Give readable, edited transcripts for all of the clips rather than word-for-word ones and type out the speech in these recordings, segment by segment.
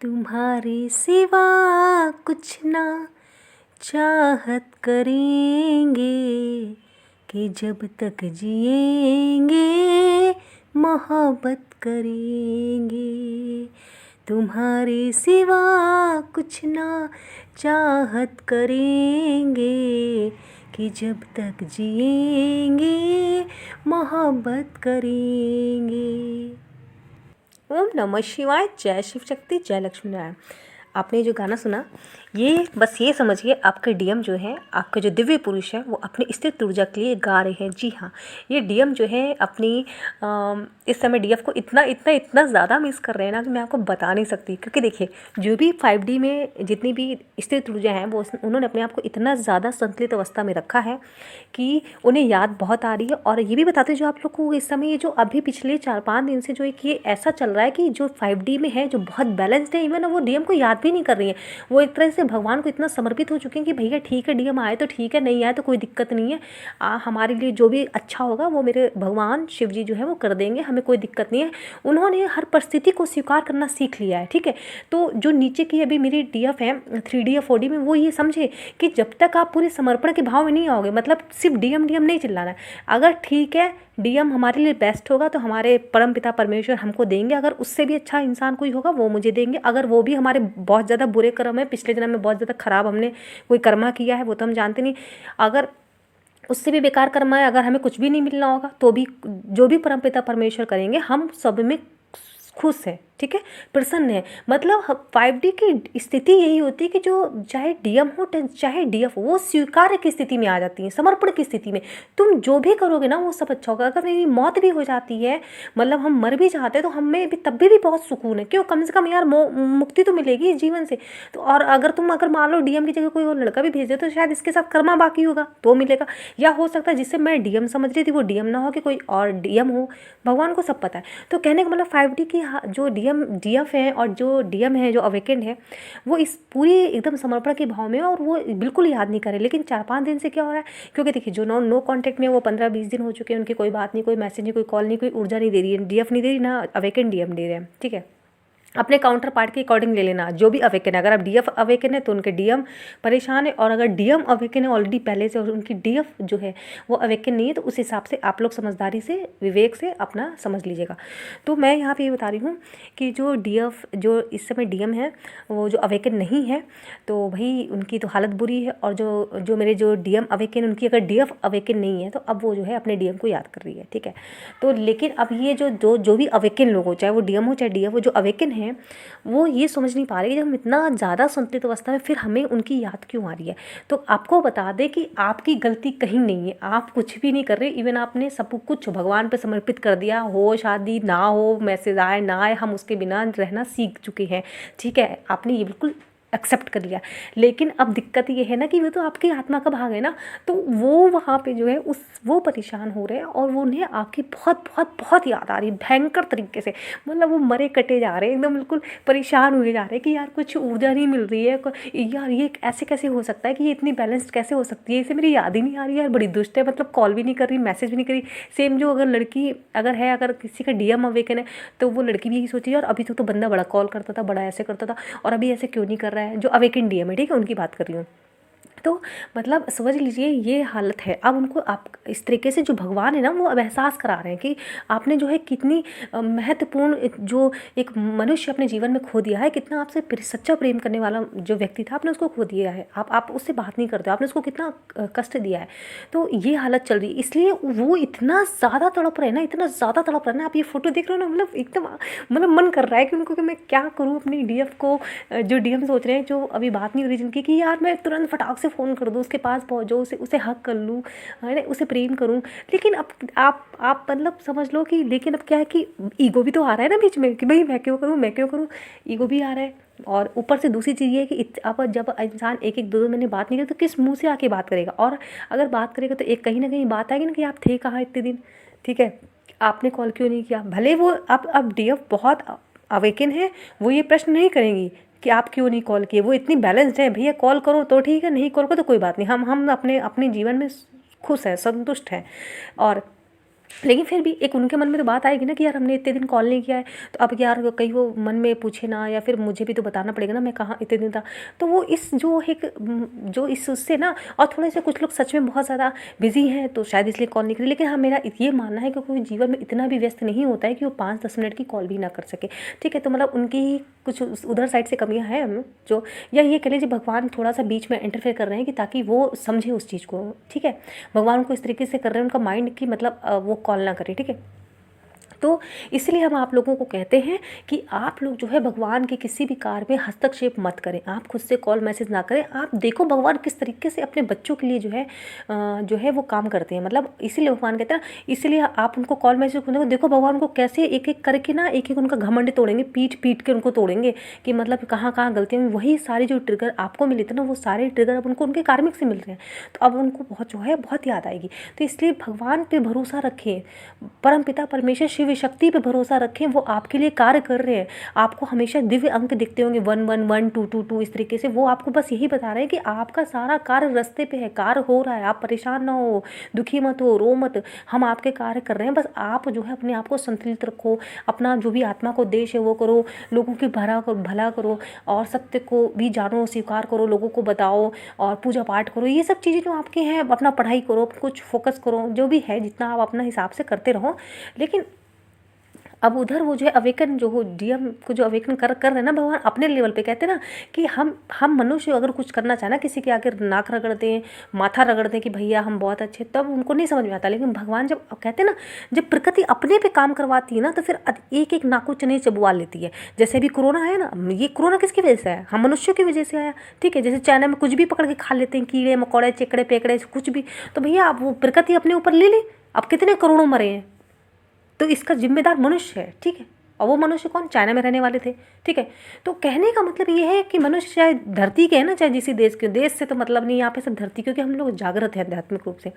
तुम्हारे सिवा कुछ ना चाहत करेंगे कि जब तक जिएंगे मोहब्बत करेंगे। तुम्हारे सिवा कुछ ना चाहत करेंगे कि जब तक जिएंगे मोहब्बत करेंगे। ओम नमः शिवाय। जय शिव शक्ति, जय लक्ष्मी नारायण। आपने जो गाना सुना, ये बस ये समझिए आपके डीएम जो है, आपके जो दिव्य पुरुष है, वो अपनी स्थिर ऊर्जा के लिए गा रहे हैं। जी हाँ, ये डीएम जो है अपनी इस समय डीएफ को इतना इतना इतना ज़्यादा मिस कर रहे हैं ना कि मैं आपको बता नहीं सकती। क्योंकि देखिए, जो भी 5D में जितनी भी स्थिर ऊर्जा हैं, वो उन्होंने अपने आप को इतना ज़्यादा संतुलित अवस्था में रखा है कि उन्हें याद बहुत आ रही है। और ये भी बताते जो आप लोग को इस समय, ये जो अभी पिछले 4-5 दिन से जो एक ये ऐसा चल रहा है कि जो 5D में है, जो बहुत बैलेंस्ड है, इवन वो डीएम को याद भी नहीं कर रही है। वो एक तरह से भगवान को इतना समर्पित हो चुके हैं कि भैया ठीक है, डीएम आए तो ठीक है, नहीं आए तो कोई दिक्कत नहीं है। हमारे लिए जो भी अच्छा होगा वो मेरे भगवान शिव जी जो है वो कर देंगे, हमें कोई दिक्कत नहीं है। उन्होंने हर परिस्थिति को स्वीकार करना सीख लिया है। ठीक है, तो जो नीचे की अभी मेरी डीएफ है 3D या 4D में, वो ये समझे कि जब तक आप पूरे समर्पण के भाव में नहीं आओगे, मतलब सिर्फ डीएम डीएम नहीं चिल्लाना है। अगर ठीक है डीएम हमारे लिए बेस्ट होगा तो हमारे परम पिता परमेश्वर हमको देंगे, अगर उससे भी अच्छा इंसान कोई होगा वो मुझे देंगे। अगर वो भी हमारे बहुत ज़्यादा बुरे कर्म है, पिछले जन्म में बहुत ज़्यादा खराब हमने कोई कर्मा किया है, वो तो हम जानते नहीं, अगर उससे भी बेकार कर्म है, अगर हमें कुछ भी नहीं मिलना होगा तो भी जो भी परम पिता परमेश्वर करेंगे, हम सब में खुश है। ठीक है, प्रसन्न है। मतलब 5D की स्थिति यही होती है कि जो चाहे डीएम हो चाहे डीएफ हो, वो स्वीकार की स्थिति में आ जाती है, समर्पण की स्थिति में। तुम जो भी करोगे ना वो सब अच्छा होगा। अगर मेरी मौत भी हो जाती है, मतलब हम मर भी जाते हैं, तो हमें भी तब भी बहुत सुकून है। क्यों? कम से कम यार मुक्ति तो मिलेगी इस जीवन से। तो और अगर मान लो डीएम की जगह कोई और लड़का भी भेज दे तो शायद इसके साथ कर्मा बाकी होगा तो मिलेगा। या हो सकता है जिससे मैं डीएम समझ रही थी वो डीएम ना हो, कि कोई और डीएम हो, भगवान को सब पता है। तो कहने का मतलब 5D की जो डीएफ है और जो डीएम है, जो अवेकेंड है, वो इस पूरी एकदम समर्पण के भाव में है और वो बिल्कुल याद नहीं करे। लेकिन 4-5 दिन से क्या हो रहा है, क्योंकि देखिए जो नो कॉन्टैक्ट में वो 15-20 दिन हो चुके हैं, उनकी कोई बात नहीं, कोई मैसेज नहीं, कोई कॉल नहीं, कोई ऊर्जा नहीं दे रही है, डीएफ नहीं दे रही ना अवेकेंड डीएम दे रहे हैं। ठीक है, अपने काउंटर पार्ट के अकॉर्डिंग ले लेना जो भी अवेकन है। अगर आप डीएफ अवेकन है तो उनके डीएम परेशान है, और अगर डीएम अवेकन है ऑलरेडी पहले से और उनकी डीएफ जो है वो अवेकन नहीं है, तो उस हिसाब से आप लोग समझदारी से, विवेक से अपना समझ लीजिएगा। तो मैं यहाँ पे ये बता रही हूँ कि जो डीएफ जो इस समय डीएम है वो जो अवेकन नहीं है, तो भाई उनकी तो हालत बुरी है। और जो मेरे जो डीएम अवेकन, उनकी अगर डीएफ अवेकन नहीं है तो अब वो जो है अपने डीएम को याद कर रही है। ठीक है, तो लेकिन अब ये जो भी अवेकन लोग हो, चाहे वो डीएम हो चाहे डीएफ हो, जो अवेकन है वो ये समझ नहीं पा रहे कि जब हम इतना ज़्यादा संतुलित अवस्था में फिर हमें उनकी याद क्यों आ रही है। तो आपको बता दें कि आपकी गलती कहीं नहीं है, आप कुछ भी नहीं कर रहे। इवन आपने सब कुछ भगवान पे समर्पित कर दिया, हो शादी ना हो, मैसेज आए ना आए, हम उसके बिना रहना सीख चुके हैं। ठीक है, आपने ये बिल्कुल एक्सेप्ट कर लिया। लेकिन अब दिक्कत ये है ना कि वो तो आपकी आत्मा का भाग है ना, तो वो वहाँ पे जो है वो परेशान हो रहे हैं और वो उन्हें आपकी बहुत बहुत बहुत याद आ रही है भयंकर तरीके से। मतलब वो मरे कटे जा रहे हैं, एकदम बिल्कुल परेशान हुए जा रहे हैं कि यार कुछ ऊर्जा नहीं मिल रही है, यार ये ऐसे कैसे हो सकता है कि ये इतनी बैलेंस्ड कैसे हो सकती है, इसे मेरी याद ही नहीं आ रही है यार, बड़ी दुष्ट है। मतलब कॉल भी नहीं कर रही, मैसेज भी नहीं करी। सेम जो अगर लड़की अगर किसी का डीएम अवेकन है तो वो लड़की भी यही सोची, और अभी तक तो बंदा बड़ा कॉल करता था, बड़ा ऐसे करता था, और अभी ऐसे क्यों नहीं कर रहा है। जो अवेकन डीएम है, ठीक है, उनकी बात कर रही हूँ। तो मतलब समझ लीजिए ये हालत है। अब उनको आप इस तरीके से जो भगवान है ना वो अब एहसास करा रहे हैं कि आपने जो है कितनी महत्वपूर्ण जो एक मनुष्य अपने जीवन में खो दिया है, कितना आपसे सच्चा प्रेम करने वाला जो व्यक्ति था आपने उसको खो दिया है। आप उससे बात नहीं करते, आपने उसको कितना कष्ट दिया है। तो ये हालत चल रही है, इसलिए वो इतना ज़्यादा तड़प रहे हैं ना, इतना ज़्यादा तड़प रहे हैं ना। आप ये फोटो देख रहे हो ना, मतलब एकदम मतलब मन कर रहा है कि उनको कि मैं क्या करूँ अपनी डीएफ को, जो डीएम सोच रहे हैं, जो अभी बात नहीं हो रही जिनकी, कि यार मैं तुरंत फटाक से फ़ोन कर दूँ, उसके पास पहुँचो, उसे हक कर लूँ, है ना, उसे प्रेम करूँ। लेकिन अब आप मतलब समझ लो कि, लेकिन अब क्या है कि ईगो भी तो आ रहा है ना बीच में कि भाई मैं क्यों करूँ, ईगो भी आ रहा है। और ऊपर से दूसरी चीज़ ये है कि अब जब इंसान 1-1 2-2 महीने बात नहीं करे तो किस मुँह से आके बात करेगा। और अगर बात करेगा तो एक कहीं ना कहीं बात आएगी ना कि आप थे कहाँ इतने दिन, ठीक है, आपने कॉल क्यों नहीं किया। भले वो अब डीएफ बहुत अवेकन है, वो ये प्रश्न नहीं करेंगी कि आप क्यों नहीं कॉल किए, वो इतनी बैलेंस्ड है, भैया कॉल करो तो ठीक है, नहीं कॉल करो तो कोई बात नहीं, हम अपने जीवन में खुश हैं, संतुष्ट हैं। और लेकिन फिर भी एक उनके मन में तो बात आएगी ना कि यार हमने इतने दिन कॉल नहीं किया है, तो अब यार कहीं वो मन में पूछे ना, या फिर मुझे भी तो बताना पड़ेगा ना मैं कहाँ इतने दिन था। तो वो इस जो एक जो इस उससे ना, और थोड़े से कुछ लोग सच में बहुत ज़्यादा बिजी हैं तो शायद इसलिए कॉल नहीं करें। लेकिन हाँ, मेरा ये मानना है कि कोई जीवन में इतना भी व्यस्त नहीं होता है कि वो 5-10 मिनट की कॉल भी ना कर सके। ठीक है, तो मतलब उनकी ही कुछ उधर साइड से कमियाँ हैं हम जो, या ये कह लीजिए भगवान थोड़ा सा बीच में इंटरफेयर कर रहे हैं कि ताकि वो समझे उस चीज़ को। ठीक है, भगवान को इस तरीके से कर रहे हैं उनका माइंड की मतलब वो कॉल ना करे। ठीक है, तो इसलिए हम आप लोगों को कहते हैं कि आप लोग जो है भगवान के किसी भी कार्य में हस्तक्षेप मत करें। आप खुद से कॉल मैसेज ना करें। आप देखो भगवान किस तरीके से अपने बच्चों के लिए जो है वो काम करते हैं। मतलब इसीलिए भगवान कहते हैं, इसीलिए आप उनको कॉल मैसेज देखो भगवान को कैसे एक एक करके ना, एक एक उनका घमंड तोड़ेंगे, पीट पीट के उनको तोड़ेंगे कि मतलब कहाँ कहाँ गलतियाँ हुई। वही सारी जो ट्रिगर आपको मिले थे ना, वो सारे ट्रिगर अब उनको उनके कार्मिक से मिल रहे हैं, तो अब उनको बहुत जो है बहुत याद आएगी। तो इसलिए भगवान पे भरोसा रखें, परम पिता परमेश्वर शिव शक्ति पे भरोसा रखें, वो आपके लिए कार्य कर रहे हैं। आपको हमेशा दिव्य अंक दिखते होंगे 111 222 इस तरीके से, वो आपको बस यही बता रहे हैं कि आपका सारा कार्य रास्ते पे है, कार्य हो रहा है, आप परेशान ना हो, दुखी मत हो, रो मत, हम आपके कार्य कर रहे हैं। बस आप जो है अपने आप को संतुलित रखो, अपना जो भी आत्मा को उद्देश्य है वो करो, लोगों की भला करो, और सत्य को भी जानो, स्वीकार करो, लोगों को बताओ, और पूजा पाठ करो। ये सब चीज़ें जो आपके हैं, अपना पढ़ाई करो, कुछ फोकस करो, जो भी है जितना आप अपना हिसाब से करते रहो। लेकिन अब उधर वो जो है अवेकन जो हो डीएम को जो अवेकन कर रहे हैं ना भगवान अपने लेवल पे, कहते हैं ना कि हम मनुष्य अगर कुछ करना चाहे ना, किसी के आगे नाक रगड़ दें, माथा रगड़ दें कि भैया हम बहुत अच्छे, तब उनको नहीं समझ में आता। लेकिन भगवान जब कहते हैं ना, जब प्रकृति अपने पे काम करवाती है ना, तो फिर एक एक नाकू चने चबवा लेती है। जैसे अभी कोरोना है ना, ये कोरोना किसकी वजह से आया? हम मनुष्यों की वजह से आया। ठीक है, जैसे चाइना में कुछ भी पकड़ के खा लेते हैं, कीड़े मकोड़े चिकड़े पेकड़े कुछ भी, तो भैया आप वो प्रकृति अपने ऊपर ले ली। अब कितने करोड़ों मरे हैं, तो इसका जिम्मेदार मनुष्य है। ठीक है, और वो मनुष्य कौन? चाइना में रहने वाले थे। ठीक है, तो कहने का मतलब ये है कि मनुष्य चाहे धरती के है ना, चाहे जिस देश के, देश से तो मतलब नहीं, यहाँ पे सब धरती, क्योंकि हम लोग जागृत हैं आध्यात्मिक रूप से।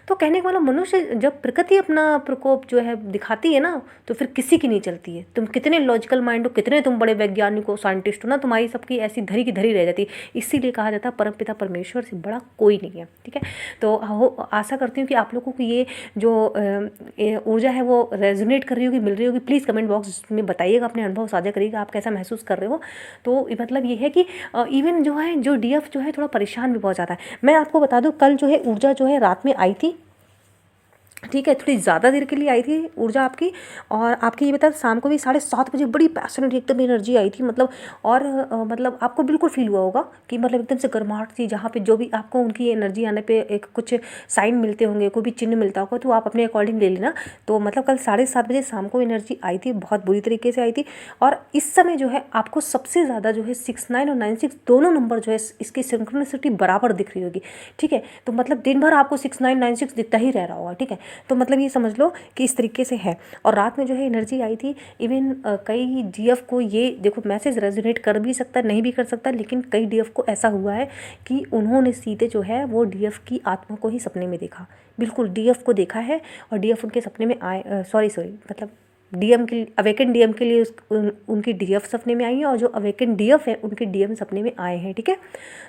तो कहने का मतलब मनुष्य जब प्रकृति अपना प्रकोप जो है दिखाती है ना, तो फिर किसी की नहीं चलती है। तुम कितने लॉजिकल माइंड हो, कितने तुम बड़े वैज्ञानिक हो, साइंटिस्ट हो ना, तुम्हारी सबकी ऐसी धरी की धरी रह जाती है। इसीलिए कहा जाता है परमपिता परमेश्वर से बड़ा कोई नहीं है। ठीक है, तो आशा करती हूँ कि आप लोगों को ये जो ऊर्जा है वो रेजोनेट कर रही होगी, मिल रही होगी। प्लीज़ कमेंट बॉक्स में बताइएगा, अपने अनुभव साझा करिएगा, आप कैसा महसूस कर रहे हो। तो मतलब ये है कि इवन जो है जो डीएफ जो है थोड़ा परेशान भी बहुत ज़्यादा है। मैं आपको बता दूं, कल जो है ऊर्जा जो है रात में आई थी। ठीक है, थोड़ी ज़्यादा देर के लिए आई थी ऊर्जा आपकी, और आपकी ये बता शाम को भी 7:30 बजे बड़ी पैशनेट एकदम एनर्जी आई थी। मतलब और मतलब आपको बिल्कुल फील हुआ होगा कि मतलब एकदम से गर्माहट थी, जहाँ पे जो भी आपको उनकी एनर्जी आने पे एक कुछ साइन मिलते होंगे, कोई भी चिन्ह मिलता होगा, तो आप अपने अकॉर्डिंग ले लेना। तो मतलब कल 7:30 बजे शाम को एनर्जी आई थी, बहुत बुरी तरीके से आई थी। और इस समय जो है आपको सबसे ज़्यादा जो है 69 और 96 दोनों नंबर जो है इसकी सिंक्रोनिसिटी बराबर दिख रही होगी। ठीक है, तो मतलब दिन भर आपको 69 96 दिखता ही रह रहा होगा। ठीक है, तो मतलब ये समझ लो कि इस तरीके से है। और रात में जो है एनर्जी आई थी। इवन कई डीएफ को ये देखो मैसेज रेजोनेट कर भी सकता है, नहीं भी कर सकता, लेकिन कई डीएफ को ऐसा हुआ है कि उन्होंने सीधे जो है वो डीएफ की आत्मा को ही सपने में देखा। बिल्कुल डीएफ को देखा है, और डीएफ उनके सपने में आए, सॉरी मतलब डीएम के अवेकन डीएम के लिए उनकी डीएफ सपने में आई है, और जो अवेकन डीएफ है उनके डीएम सपने में आए हैं। ठीक है,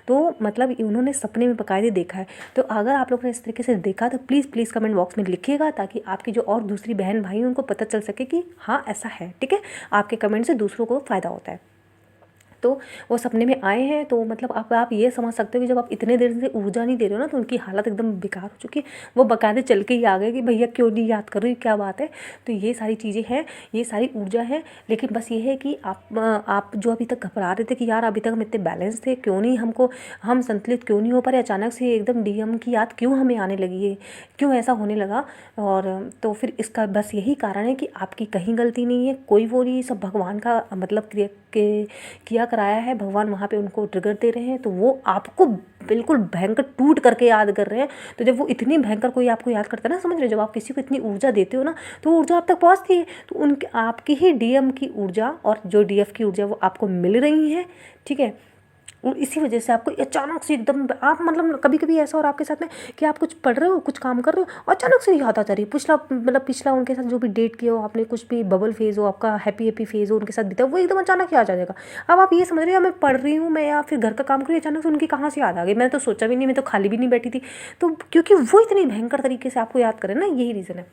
तो मतलब उन्होंने सपने में बाकायदे देखा है। तो अगर आप लोगों ने इस तरीके से देखा तो प्लीज़ कमेंट बॉक्स में लिखिएगा, ताकि आपकी जो और दूसरी बहन भाई उनको पता चल सके कि हाँ ऐसा है। ठीक है, आपके कमेंट से दूसरों को फ़ायदा होता है। तो वो सपने में आए हैं। तो मतलब आप ये समझ सकते हो कि जब आप इतने देर से ऊर्जा नहीं दे रहे हो ना, तो उनकी हालत एकदम बेकार हो चुकी है। वो बाकायदे चल के ही आ गए कि भैया क्यों नहीं याद कर रही, क्या बात है। तो ये सारी चीज़ें हैं, ये सारी ऊर्जा है। लेकिन बस ये है कि आप जो अभी तक घबरा रहे थे कि यार अभी तक हम इतने बैलेंस थे, क्यों नहीं हम संतुलित क्यों नहीं हो पा रहे, अचानक से एकदम डीएम की याद क्यों हमें आने लगी है, क्यों ऐसा होने लगा। और तो फिर इसका बस यही कारण है कि आपकी कहीं गलती नहीं है, कोई वो नहीं, सब भगवान का मतलब किया कराया है। भगवान वहाँ पे उनको ट्रिगर दे रहे हैं, तो वो आपको बिल्कुल भयंकर टूट करके याद कर रहे हैं। तो जब वो इतनी भयंकर कोई आपको याद करता है ना, समझ रहे हो, जब आप किसी को इतनी ऊर्जा देते हो ना, तो ऊर्जा आप तक पहुँचती है। तो उनके आपकी ही डीएम की ऊर्जा और जो डीएफ की ऊर्जा वो आपको मिल रही है। ठीक है, और इसी वजह से आपको अचानक से एकदम आप मतलब कभी कभी ऐसा हो आपके साथ में कि आप कुछ पढ़ रहे हो, कुछ काम कर रहे हो, और अचानक से याद आ जा रही है पिछला उनके साथ जो भी डेट किया हो आपने, कुछ भी बबल फेज़ हो आपका, हैप्पी फेज़ हो उनके साथ बीता, वो एकदम अचानक ही आ जाएगा। अब आप ये समझ रहे हो मैं पढ़ रही हूँ, मैं या फिर घर का काम कर रही हूँ, अचानक से उनकी कहाँ से याद आ गई, मैंने तो सोचा भी नहीं, मैं तो खाली भी नहीं बैठी थी। तो क्योंकि वो इतनी भयंकर तरीके से आपको याद करें ना, यही रीज़न है।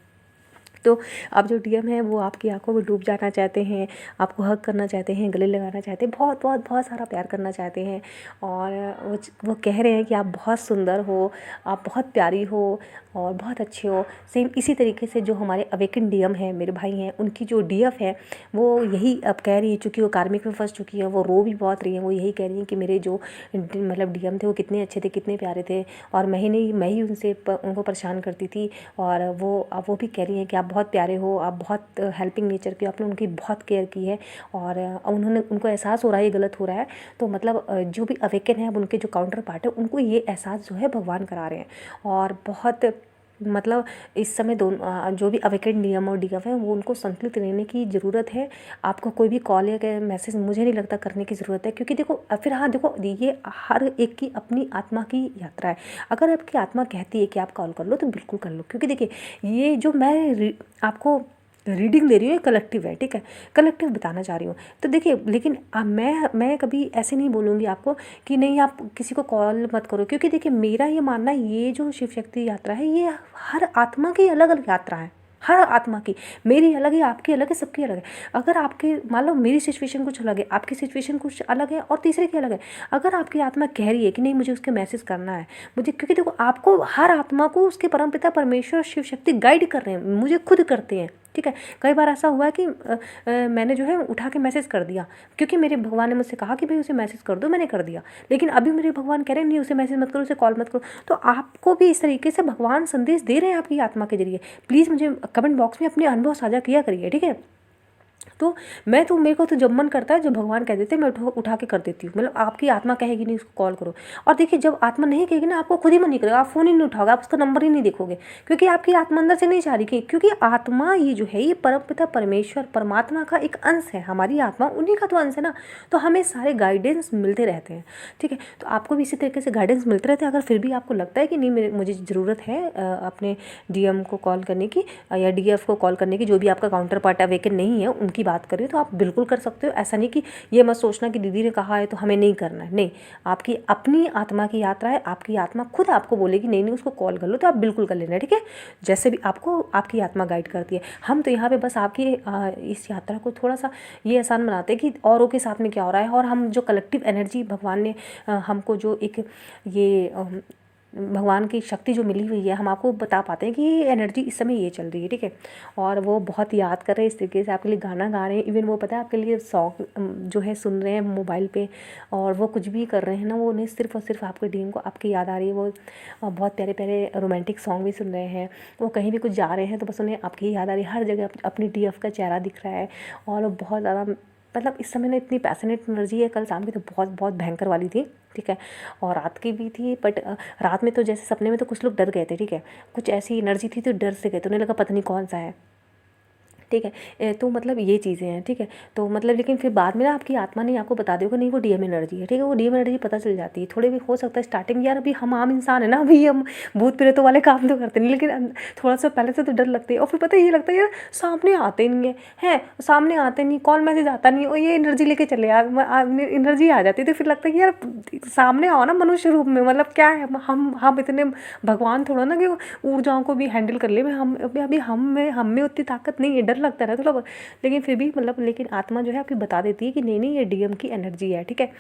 तो अब जो डीएम है वो आपकी आंखों में डूब जाना चाहते हैं, आपको हग करना चाहते हैं, गले लगाना चाहते हैं, बहुत बहुत बहुत सारा प्यार करना चाहते हैं। और वो कह रहे हैं कि आप बहुत सुंदर हो, आप बहुत प्यारी हो और बहुत अच्छे हो। सेम इसी तरीके से जो हमारे अवेकन डीएम हैं, मेरे भाई हैं, उनकी जो डीएफ है वो यही अब कह रही है, चूँकि वो कार्मिक में फंस चुकी है, वो रो भी बहुत रही है। वो यही कह रही है कि मेरे जो मतलब डीएम थे वो कितने अच्छे थे, कितने प्यारे थे, और मैं ही उनको परेशान करती थी। और अब वो भी कह रही हैं कि आप बहुत प्यारे हो, आप बहुत हेल्पिंग नेचर के, आपने उनकी बहुत केयर की है। और उनको एहसास हो रहा है ये गलत हो रहा है। तो मतलब जो भी अवेकन है, अब उनके जो काउंटर पार्ट है, उनको ये एहसास जो है भगवान करा रहे हैं। और बहुत मतलब इस समय जो भी अवेकन डीएम और डीएफ है वो उनको संतुलित रहने की ज़रूरत है। आपको कोई भी कॉल या मैसेज मुझे नहीं लगता करने की ज़रूरत है, क्योंकि देखो फिर हाँ देखो, ये हर एक की अपनी आत्मा की यात्रा है। अगर आपकी आत्मा कहती है कि आप कॉल कर लो तो बिल्कुल कर लो, क्योंकि देखिए ये जो मैं आपको रीडिंग दे रही हूँ ये कलेक्टिव है, ठीक है, कलेक्टिव बताना चाह रही हूँ। तो देखिए लेकिन मैं कभी ऐसे नहीं बोलूँगी आपको कि नहीं आप किसी को कॉल मत करो, क्योंकि देखिए मेरा ये मानना है ये जो शिव शक्ति यात्रा है ये हर आत्मा की अलग अलग यात्रा है, हर आत्मा की। मेरी अलग है, आपकी अलग है, सबकी अलग है। अगर आपके मान लो मेरी सिचुएशन कुछ अलग है, आपकी सिचुएशन कुछ अलग है और तीसरे की अलग है। अगर आपकी आत्मा कह रही है कि नहीं मुझे उसके मैसेज करना है, मुझे, क्योंकि देखो आपको हर आत्मा को उसके परमपिता परमेश्वर शिव शक्ति गाइड कर रहे हैं, मुझे खुद करते हैं, ठीक है। कई बार ऐसा हुआ है कि मैंने जो है उठा के मैसेज कर दिया, क्योंकि मेरे भगवान ने मुझसे कहा कि भाई उसे मैसेज कर दो, मैंने कर दिया। लेकिन अभी मेरे भगवान कह रहे हैं नहीं उसे मैसेज मत करो, उसे कॉल मत करो। तो आपको भी इस तरीके से भगवान संदेश दे रहे हैं आपकी आत्मा के जरिए। प्लीज़ मुझे कमेंट बॉक्स में अपने अनुभव साझा किया करिए, ठीक है। तो मेरे को तो जब मन करता है, जब भगवान कह देते हैं मैं उठा के कर देती हूँ। मतलब आपकी आत्मा कहेगी नहीं उसको कॉल करो, और देखिए जब आत्मा नहीं कहेगी ना आपको खुद ही मन नहीं करेगा, आप फ़ोन ही नहीं उठाओगे, आप उसका नंबर ही नहीं देखोगे, क्योंकि आपकी आत्मा अंदर से नहीं चाह रही कि, क्योंकि आत्मा ये जो है ये परमपिता परमेश्वर परमात्मा का एक अंश है, हमारी आत्मा उन्हीं का तो अंश है ना। तो हमें सारे गाइडेंस मिलते रहते हैं, ठीक है। तो आपको भी इसी तरीके से गाइडेंस मिलते रहते हैं। अगर फिर भी आपको लगता है कि नहीं मुझे ज़रूरत है अपने डीएम को कॉल करने की या डीएफ को कॉल करने की, जो भी आपका काउंटर पार्ट अवेकन नहीं है उनकी बात कर रही हो, तो आप बिल्कुल कर सकते हो। ऐसा नहीं कि ये मत सोचना कि दीदी ने कहा है तो हमें नहीं करना है, नहीं। आपकी अपनी आत्मा की यात्रा है, आपकी आत्मा खुद आपको बोलेगी नहीं उसको कॉल कर लो, तो आप बिल्कुल कर लेना, ठीक है। जैसे भी आपको आपकी आत्मा गाइड करती है। हम तो यहाँ पे बस आपकी इस यात्रा को थोड़ा सा ये आसान बनाते हैं कि औरों के साथ में क्या हो रहा है, और हम जो कलेक्टिव एनर्जी भगवान ने हमको जो एक ये भगवान की शक्ति जो मिली हुई है, हम आपको बता पाते हैं कि ये एनर्जी इस समय ये चल रही है, ठीक है। और वो बहुत याद कर रहे हैं, इस तरीके से आपके लिए गाना गा रहे हैं। इवन वो पता है आपके लिए सॉन्ग जो है सुन रहे हैं मोबाइल पे, और वो कुछ भी कर रहे हैं ना, वो उन्हें सिर्फ और सिर्फ आपके डीएम को आपकी याद आ रही है। वो बहुत प्यारे प्यारे रोमांटिक सॉन्ग भी सुन रहे हैं। वो कहीं भी कुछ जा रहे हैं तो बस उन्हें आपकी याद आ रही है, हर जगह अपनी डीएफ का चेहरा दिख रहा है। और वो बहुत ज़्यादा मतलब इस समय ना इतनी पैशनेट एनर्जी है। कल शाम की तो बहुत बहुत भयंकर वाली थी, ठीक है। और रात की भी थी, बट रात में तो जैसे सपने में तो कुछ लोग डर गए थे, ठीक है। कुछ ऐसी एनर्जी थी तो डर से गए, तो उन्हें लगा पता नहीं कौन सा है, ठीक है। तो मतलब ये चीज़ें हैं, ठीक है। तो मतलब लेकिन फिर बाद में ना आपकी आत्मा ने आपको बता देगा नहीं वो डीएम एनर्जी है, ठीक है। वो डीएम एनर्जी पता चल जाती है। थोड़े भी हो सकता है स्टार्टिंग, यार अभी हम आम इंसान है ना, अभी हम भूत प्रेतों वाले काम तो करते नहीं, लेकिन थोड़ा सा पहले से तो डर लगती है। और फिर पता है ये लगता है यार सामने आते नहीं है सामने आते नहीं, कॉल मैसेज आता नहीं, और ये एनर्जी लेके चले यार, एनर्जी आ जाती है। तो फिर लगता है कि यार सामने आओ ना मनुष्य रूप में, मतलब क्या है, हम इतने भगवान थोड़ा ना कि ऊर्जाओं को भी हैंडल कर ले। हम अभी हम में उतनी ताकत नहीं है, डर लगता है थोड़ा बहुत। लेकिन फिर भी मतलब लेकिन आत्मा जो है आपकी बता देती है कि नहीं ये डीएम की एनर्जी है, ठीक है।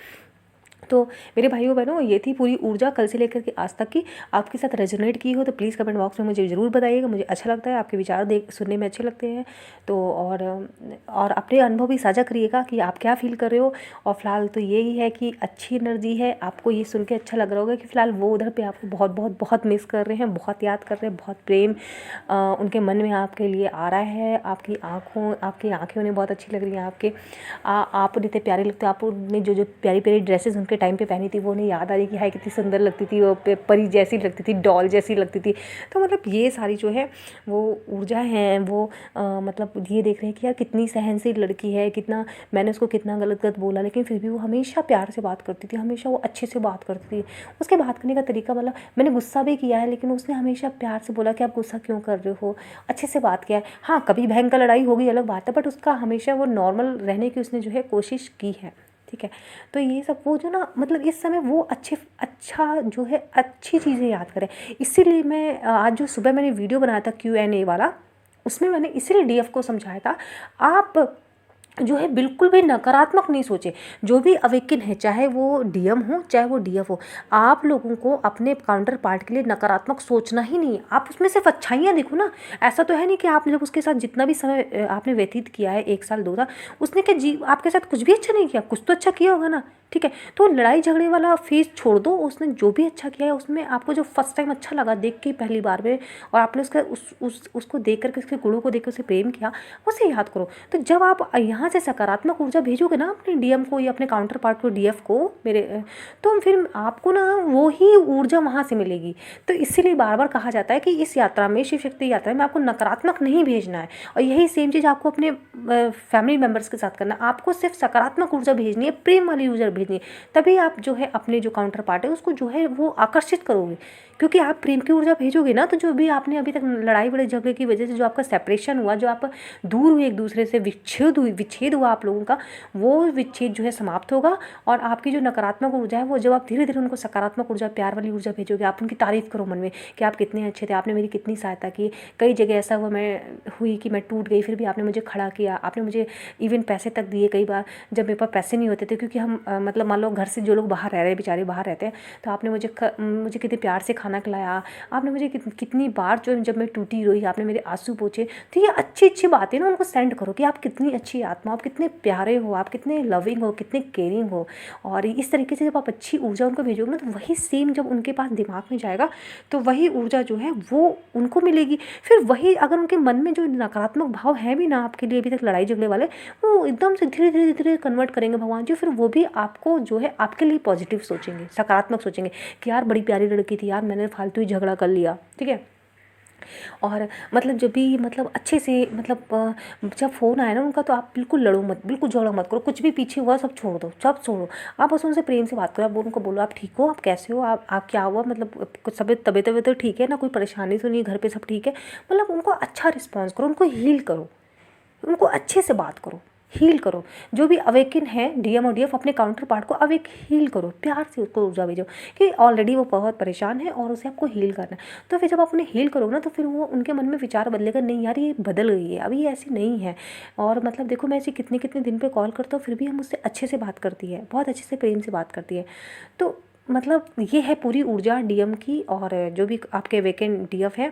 तो मेरे भाइयों बहनों ये थी पूरी ऊर्जा कल से लेकर के आज तक की। आपके साथ रेजोनेट की हो तो प्लीज़ कमेंट बॉक्स में मुझे ज़रूर बताइएगा। मुझे अच्छा लगता है, आपके विचार सुनने में अच्छे लगते हैं। तो और अपने अनुभव भी साझा करिएगा कि आप क्या फील कर रहे हो। और फिलहाल तो यही है कि अच्छी एनर्जी है। आपको ये सुन के अच्छा लग रहा होगा कि फ़िलहाल वो उधर पर आपको बहुत बहुत बहुत मिस कर रहे हैं, बहुत याद कर रहे हैं, बहुत प्रेम उनके मन में आपके लिए आ रहा है। आपकी आँखें उन्हें बहुत अच्छी लग रही हैं, आप इतने प्यारे लगते हो। आपने जो प्यारी प्यारी ड्रेसेस उनके टाइम पे पहनी थी वो उन्हें याद आ रही कि हाय कितनी सुंदर लगती थी, वो परी जैसी लगती थी, डॉल जैसी लगती थी। तो मतलब ये सारी जो है वो ऊर्जा है, वो मतलब ये देख रहे हैं कि यार कितनी सहनशील लड़की है, कितना मैंने उसको कितना गलत बोला, लेकिन फिर भी वो हमेशा प्यार से बात करती थी, हमेशा वो अच्छे से बात करती थी। उसके बात करने का तरीका मतलब मैंने गुस्सा भी किया है, लेकिन उसने हमेशा प्यार से बोला कि आप गुस्सा क्यों कर रहे हो, अच्छे से बात किया है। हाँ कभी भयंकर लड़ाई होगी अलग बात है, बट उसका हमेशा वो नॉर्मल रहने की उसने जो है कोशिश की है, ठीक है। तो ये सब वो जो ना मतलब इस समय वो अच्छा जो है अच्छी चीज़ें याद करें। इसीलिए मैं आज जो सुबह मैंने वीडियो बनाया था Q&A वाला, उसमें मैंने इसीलिए डीएफ को समझाया था, आप जो है बिल्कुल भी नकारात्मक नहीं सोचे। जो भी अवेकिन है, चाहे वो डीएम हो चाहे वो डीएफ हो, आप लोगों को अपने काउंटर पार्ट के लिए नकारात्मक सोचना ही नहीं है। आप उसमें सिर्फ अच्छाइयाँ देखो ना। ऐसा तो है नहीं कि आपने जब उसके साथ जितना भी समय आपने व्यतीत किया है, 1 साल 2 साल, उसने क्या जी आपके साथ कुछ भी अच्छा नहीं किया? कुछ तो अच्छा किया होगा ना, ठीक है? तो लड़ाई झगड़े वाला फेज छोड़ दो। उसने जो भी अच्छा किया है, उसमें आपको जो फर्स्ट टाइम अच्छा लगा देख के पहली बार में, और आपने उसका उसको देख करके, उसके गुणों को देख कर उसे प्रेम किया, उसे याद करो। तो जब आप यहाँ से सकारात्मक ऊर्जा भेजोगे ना अपने डीएम को या अपने काउंटर पार्ट को, डीएफ को, मेरे, तो फिर आपको ना वो ही ऊर्जा वहाँ से मिलेगी। तो इसीलिए बार बार कहा जाता है कि इस यात्रा में, शिव शक्ति यात्रा में, आपको नकारात्मक नहीं भेजना है। और यही सेम चीज़ आपको अपने फैमिली मेम्बर्स के साथ करना है। आपको सिर्फ सकारात्मक ऊर्जा भेजनी है, प्रेम वाली ऊर्जा भेजनी है। तभी आप जो है अपने जो काउंटर पार्ट है उसको जो है वो आकर्षित करोगे। क्योंकि आप प्रेम की ऊर्जा भेजोगे ना, तो जो भी आपने अभी तक लड़ाई बड़े झगड़े की वजह से जो आपका सेपरेशन हुआ, जो आप दूर हुए एक दूसरे से, विच्छेद हुआ आप लोगों का, वो विच्छेद जो है समाप्त होगा। और आपकी जो नकारात्मक ऊर्जा है, वो जब आप धीरे धीरे उनको सकारात्मक ऊर्जा, प्यार वाली ऊर्जा भेजोगे, आप उनकी तारीफ़ करो मन में कि आप कितने अच्छे थे, आपने मेरी कितनी सहायता की। कई जगह ऐसा हुई कि मैं टूट गई, फिर भी आपने मुझे खड़ा किया, आपने मुझे इवन पैसे तक दिए कई बार जब मेरे पास पैसे नहीं होते थे। क्योंकि हम मतलब मान लो घर से जो लोग बाहर रह रहे हैं, बेचारे बाहर रहते हैं, तो आपने मुझे कितने प्यार से खाना खिलाया। आपने मुझे कितनी बार जो जब मैं टूटी रोई, आपने मेरे आंसू पोंछे। तो ये अच्छी अच्छी बातें ना उनको सेंड करो कि आप कितनी अच्छी आत्मा, आप कितने प्यारे हो, आप कितने लविंग हो, कितने केयरिंग हो। और इस तरीके से जब आप अच्छी ऊर्जा उनको भेजोगे ना, तो वही सेम जब उनके पास दिमाग में जाएगा, तो वही ऊर्जा जो है वो उनको मिलेगी। फिर वही अगर उनके मन में जो नकारात्मक भाव है भी ना आपके लिए अभी तक लड़ाई झगड़े वाले, वो एकदम से धीरे धीरे धीरे कन्वर्ट करेंगे भगवान जी। फिर वो भी आपको जो है आपके लिए पॉजिटिव सोचेंगे, सकारात्मक सोचेंगे कि यार बड़ी प्यारी लड़की थी यार, मैंने फालतू ही झगड़ा कर लिया, ठीक है। और मतलब जब भी मतलब अच्छे से मतलब जब फ़ोन आया ना उनका, तो आप बिल्कुल लड़ो मत, बिल्कुल झगड़ा मत करो। कुछ भी पीछे हुआ सब छोड़ दो, सब छोड़ो। आप बस उनसे प्रेम से बात करो। आप उनको बोलो आप ठीक हो, आप कैसे हो, आप क्या हुआ, मतलब कुछ तबीयत तो ठीक है ना, कोई परेशानी तो नहीं, घर पे सब ठीक है। मतलब उनको अच्छा रिस्पॉन्स करो, उनको हील करो, उनको अच्छे से बात करो, हील करो। जो भी अवेकिन है डीएम और डीएफ, अपने काउंटर पार्ट को अवेक हील करो, प्यार से उसको ऊर्जा भेजो कि ऑलरेडी वो बहुत परेशान है और उसे आपको हील करना है। तो फिर जब आप उन्हें हील करोगे ना, तो फिर वो उनके मन में विचार बदलेगा, नहीं यार ये बदल गई है, अभी ये ऐसी नहीं है। और मतलब देखो मैं ऐसे कितने कितने दिन पे कॉल करता हूँ, फिर भी हम उससे अच्छे से बात करती है, बहुत अच्छे से प्रेम से बात करती है। तो मतलब ये है पूरी ऊर्जा डीएम की। और जो भी आपके अवेकन डीएफ है,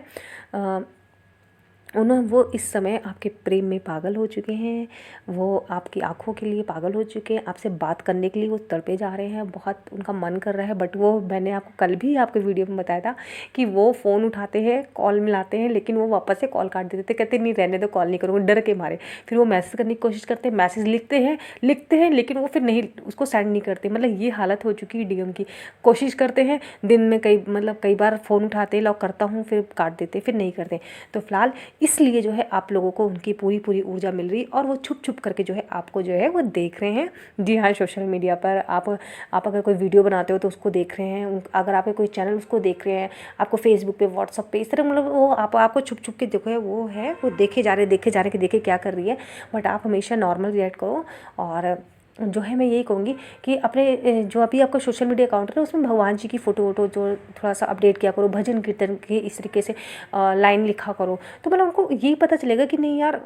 वो इस समय आपके प्रेम में पागल हो चुके हैं। वो आपकी आँखों के लिए पागल हो चुके हैं, आपसे बात करने के लिए वो तड़पे जा रहे हैं, बहुत उनका मन कर रहा है। बट वो, मैंने आपको कल भी आपके वीडियो में बताया था कि वो फ़ोन उठाते हैं, कॉल मिलाते हैं, लेकिन वो वापस से कॉल काट देते थे, कहते नहीं रहने दो, कॉल नहीं करूँगा, डर के मारे। फिर वो मैसेज करने की कोशिश करते हैं, मैसेज लिखते हैं लेकिन वो फिर नहीं, उसको सेंड नहीं करते। मतलब ये हालत हो चुकी है डीएम की। कोशिश करते हैं दिन में कई बार फ़ोन उठाते, लॉक करता हूँ, फिर काट देते, फिर नहीं करते। तो फिलहाल इसलिए जो है आप लोगों को उनकी पूरी पूरी ऊर्जा मिल रही, और वो छुप छुप करके जो है आपको जो है वो देख रहे हैं। जी हाँ, सोशल मीडिया पर आप अगर कोई वीडियो बनाते हो तो उसको देख रहे हैं, अगर आपके कोई चैनल उसको देख रहे हैं, आपको फेसबुक पे, व्हाट्सअप पे, इस तरह मतलब वो आपको छुप छुप के देखो है, वो देखे जा रहे कि देखे क्या कर रही है। बट आप हमेशा नॉर्मल रिएक्ट करो। और जो है मैं यही कहूँगी कि अपने जो अभी आपका सोशल मीडिया अकाउंट है उसमें भगवान जी की फ़ोटो वोटो जो थोड़ा सा अपडेट किया करो, भजन कीर्तन के इस तरीके से लाइन लिखा करो। तो मतलब उनको यही पता चलेगा कि नहीं यार,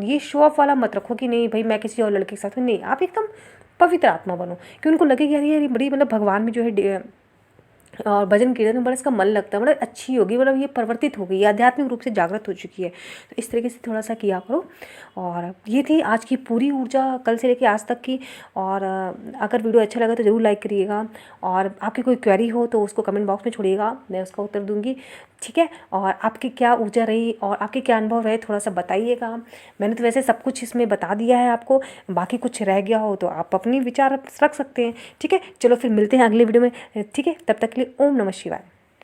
ये शो ऑफ वाला मत रखो कि नहीं भाई मैं किसी और लड़के के साथ हूँ। नहीं, आप एकदम पवित्र आत्मा बनो कि उनको लगे कि यार ये बड़ी मतलब भगवान में जो है और भजन कीर्तन में बड़ा इसका मन लगता है, मतलब अच्छी होगी, मतलब ये परिवर्तित हो गई है, आध्यात्मिक रूप से जागृत हो चुकी है। तो इस तरीके से थोड़ा सा किया करो। और ये थी आज की पूरी ऊर्जा कल से लेकर आज तक की। और अगर वीडियो अच्छा लगा तो ज़रूर लाइक करिएगा, और आपकी कोई क्वेरी हो तो उसको कमेंट बॉक्स में छोड़िएगा, मैं उसका उत्तर दूंगी, ठीक है। और आपकी क्या ऊर्जा रही और आपके क्या अनुभव रहे, थोड़ा सा बताइएगा। मैंने तो वैसे सब कुछ इसमें बता दिया है आपको, बाकी कुछ रह गया हो तो आप अपनी विचार रख सकते हैं, ठीक है। चलो फिर मिलते हैं अगले वीडियो में, ठीक है। तब तक के लिए ओम नमः शिवाय।